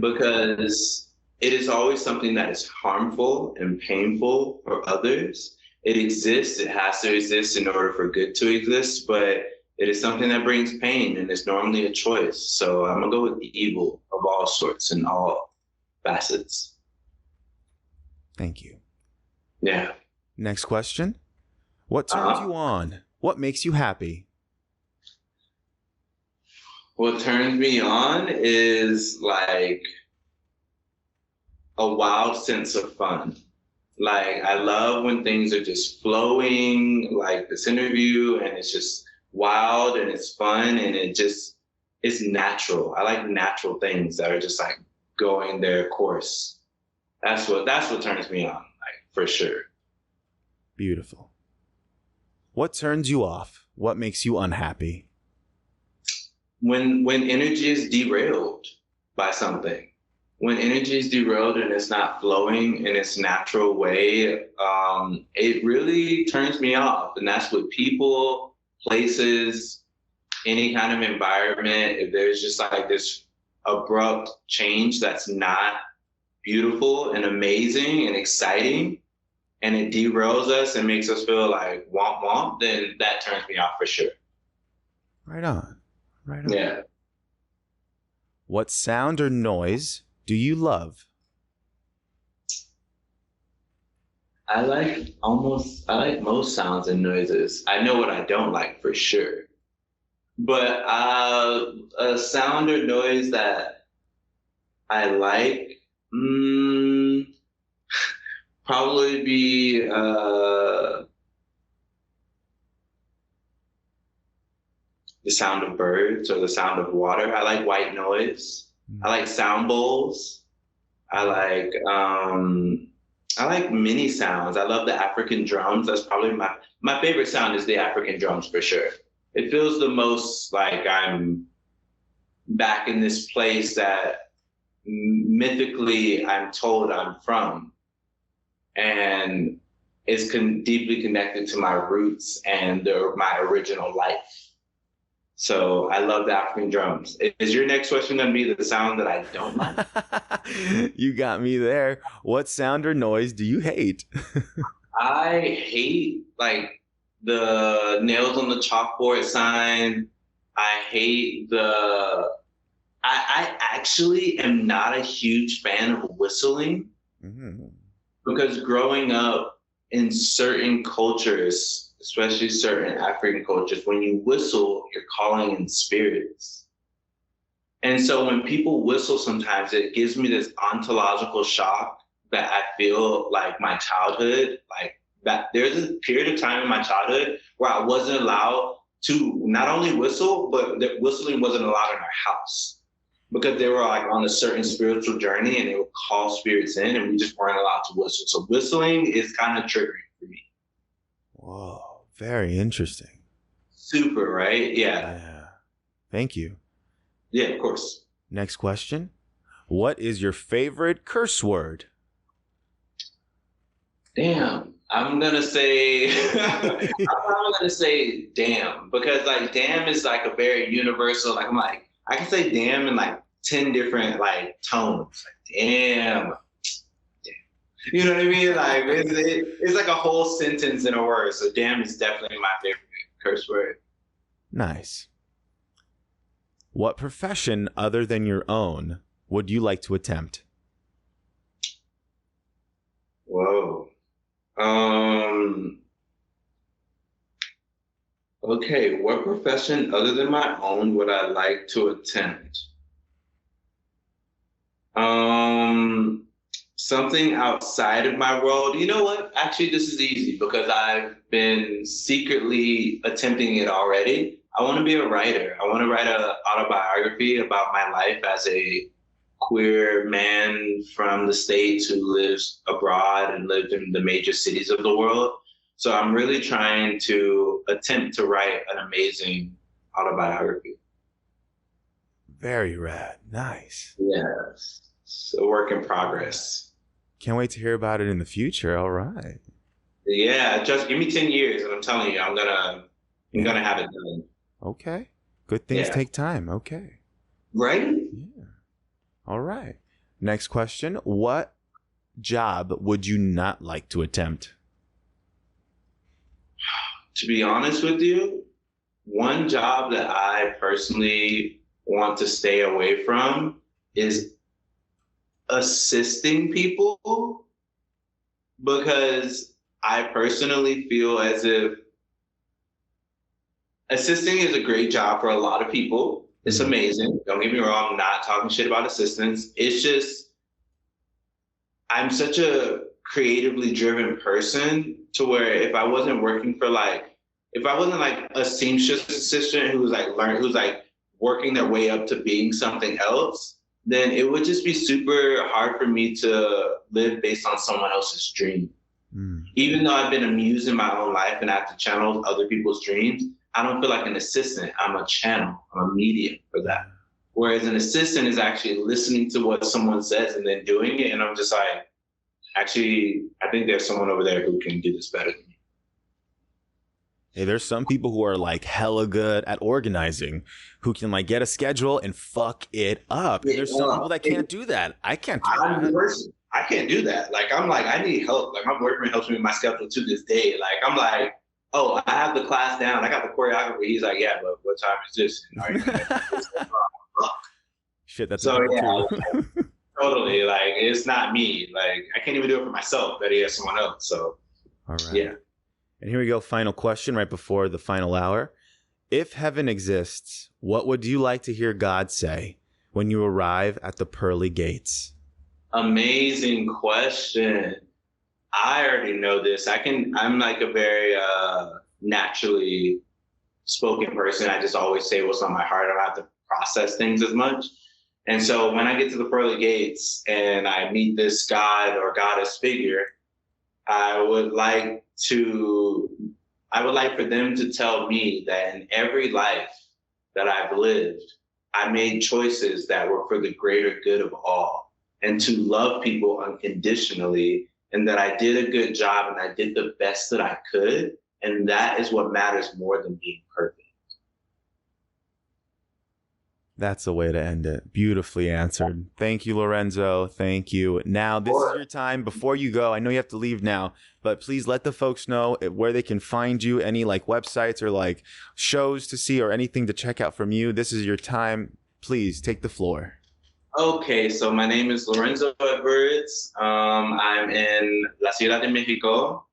because it is always something that is harmful and painful for others. It exists, it has to exist in order for good to exist, but it is something that brings pain, and it's normally a choice. So I'm gonna go with evil of all sorts and all facets. Thank you. Yeah. Next question. What turns you on? What makes you happy? What turns me on is like a wild sense of fun. Like, I love when things are just flowing, like this interview, and it's just wild and it's fun and it's natural. I like natural things that are just like going their course. That's what turns me on, like, for sure. Beautiful. What turns you off? What makes you unhappy? When energy is derailed by something, when energy is derailed and it's not flowing in its natural way, it really turns me off. And that's with people, places, any kind of environment. If there's just like this abrupt change that's not beautiful and amazing and exciting, and it derails us and makes us feel like womp womp, then that turns me off for sure. Right on. Right on. Yeah. What sound or noise do you love? I like most sounds and noises. I know what I don't like for sure. But a sound or noise that I like, probably be the sound of birds or the sound of water. I like white noise. I like sound bowls. I like mini sounds. I love the African drums. That's probably my favorite sound is the African drums for sure. It feels the most like I'm back in this place that mythically I'm told I'm from. And it's deeply connected to my roots and my original life. So I love the African drums. Is your next question going to be the sound that I don't like? You got me there. What sound or noise do you hate? I hate like the nails on the chalkboard sign. I hate I actually am not a huge fan of whistling. Mm-hmm. Because growing up in certain cultures, especially certain African cultures, when you whistle, you're calling in spirits. And so when people whistle sometimes, it gives me this ontological shock that I feel like my childhood, like that there's a period of time in my childhood where I wasn't allowed to not only whistle, but that whistling wasn't allowed in our house. Because they were like on a certain spiritual journey and they would call spirits in and we just weren't allowed to whistle. So whistling is kind of triggering for me. Whoa, very interesting. Super, right? Yeah. Thank you. Yeah, of course. Next question. What is your favorite curse word? Damn. I'm gonna say damn, because like damn is like a very universal, like I'm like, I can say damn in like 10 different like tones. Like, damn. You know what I mean? Like it's like a whole sentence in a word. So damn is definitely my favorite curse word. Nice. What profession other than your own would you like to attempt? Whoa. Okay, what profession other than my own would I like to attempt? Something outside of my world. You know what? Actually, this is easy because I've been secretly attempting it already. I want to be a writer. I want to write an autobiography about my life as a queer man from the States who lives abroad and lived in the major cities of the world. So I'm really trying to attempt to write an amazing autobiography. Very rad. Nice. Yes. It's a work in progress. Can't wait to hear about it in the future. All right. Yeah, just give me 10 years and I'm telling you, I'm gonna have it done. Okay. Good things take time. Okay. Right? Yeah. All right. Next question. What job would you not like to attempt? To be honest with you, one job that I personally want to stay away from is assisting people, because I personally feel as if assisting is a great job for a lot of people. It's amazing. Don't get me wrong. I'm not talking shit about assistants. It's just, I'm such a creatively driven person to where if I wasn't working for if I wasn't like a seamstress assistant who's like working their way up to being something else, then it would just be super hard for me to live based on someone else's dream. Even though I've been a muse in my own life and I have to channel other people's dreams, I don't feel like an assistant. I'm a channel. I'm a medium for that. Whereas an assistant is actually listening to what someone says and then doing it. And I'm just like, actually, I think there's someone over there who can do this better than me. Hey, there's some people who are like hella good at organizing, who can like get a schedule and fuck it up. And there's some people that can't do that. I can't do that. I'm the person. I can't do that. Like, I'm like, I need help. Like, my boyfriend helps me with my schedule to this day. Like, I'm like, oh, I have the class down. I got the choreography. He's like, yeah, but what time is this? Shit, that's so yeah, like, totally. Like, it's not me. Like, I can't even do it for myself. But he has someone else. So, all right. Yeah. And here we go. Final question right before the final hour. If heaven exists, what would you like to hear God say when you arrive at the pearly gates? Amazing question. I already know this. I'm like a very naturally spoken person. I just always say what's on my heart. I don't have to process things as much. And so when I get to the pearly gates and I meet this God or goddess figure, I would like for them to tell me that in every life that I've lived, I made choices that were for the greater good of all, and to love people unconditionally, and that I did a good job and I did the best that I could. And that is what matters more than being perfect. That's the way to end it. Beautifully answered. Thank you, Lorenzo. Thank you. Now, this is your time. Before you go, I know you have to leave now, but please let the folks know where they can find you, any like websites or like shows to see or anything to check out from you. This is your time. Please take the floor. Okay, so my name is Lorenzo Edwards. I'm in La Ciudad de Mexico,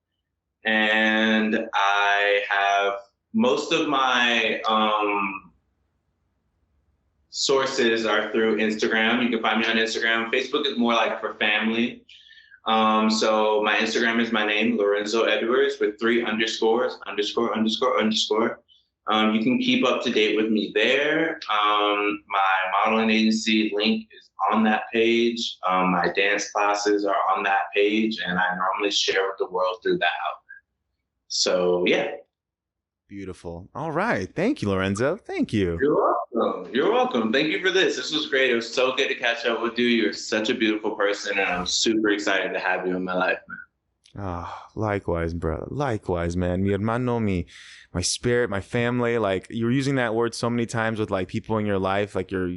and I have most of my sources are through Instagram. You can find me on Instagram. Facebook is more like for family. So my Instagram is my name, Lorenzo Edwards, with 3 underscores, underscore. You can keep up to date with me there. My modeling agency link is on that page. My dance classes are on that page, and I normally share with the world through that outlet. So yeah. Beautiful. All right. Thank you, Lorenzo. Thank you. You're welcome. You're welcome. Thank you for this. This was great. It was so good to catch up with you. You're such a beautiful person, and I'm super excited to have you in my life, man. Ah, likewise, brother. Likewise, man. Mi hermano, my spirit, my family. Like, you're using that word so many times with like people in your life, like your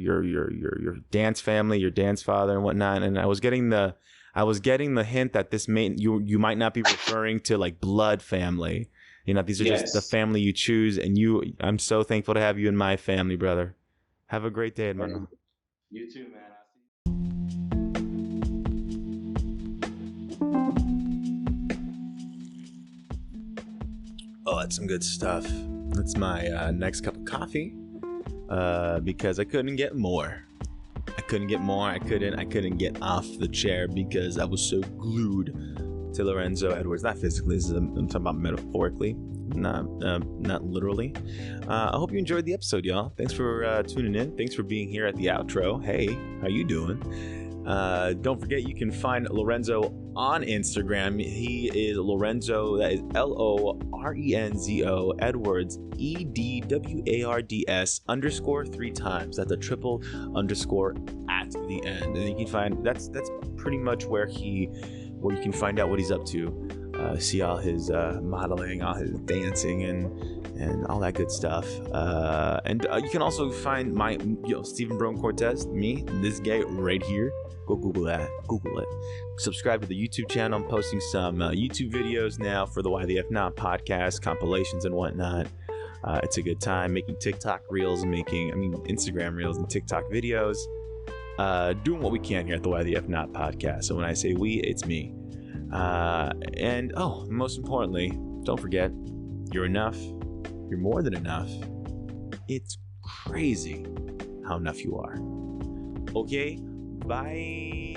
dance family, your dance father, and whatnot. And I was getting the hint that you might not be referring to like blood family. You know, these are just the family you choose, and I'm so thankful to have you in my family, brother. Have a great day, hermano. You too, man. Oh, that's some good stuff. That's my next cup of coffee, because I couldn't get more. I couldn't get off the chair because I was so glued to Lorenzo Edwards. Not physically, I'm talking about metaphorically, not literally. I hope you enjoyed the episode, y'all. Thanks for tuning in. Thanks for being here at the outro. Hey, how you doing? Don't forget, you can find Lorenzo on Instagram. He is Lorenzo, that is Lorenzo Edwards, EDWARDS _ 3 times. That's a triple underscore at the end. And you can find that's pretty much where you can find out what he's up to. See all his modeling, all his dancing, and all that good stuff. And you can also find my Stephen Brome Cortez, me, this guy right here. Go Google it. Subscribe to the YouTube channel. I'm posting some YouTube videos now for the Why the F Not podcast, compilations and whatnot. It's a good time making TikTok reels, Instagram reels and TikTok videos. Doing what we can here at the Why the F Not podcast. So when I say we, it's me. And most importantly, don't forget, you're enough. You're more than enough. It's crazy how enough you are. Okay, bye.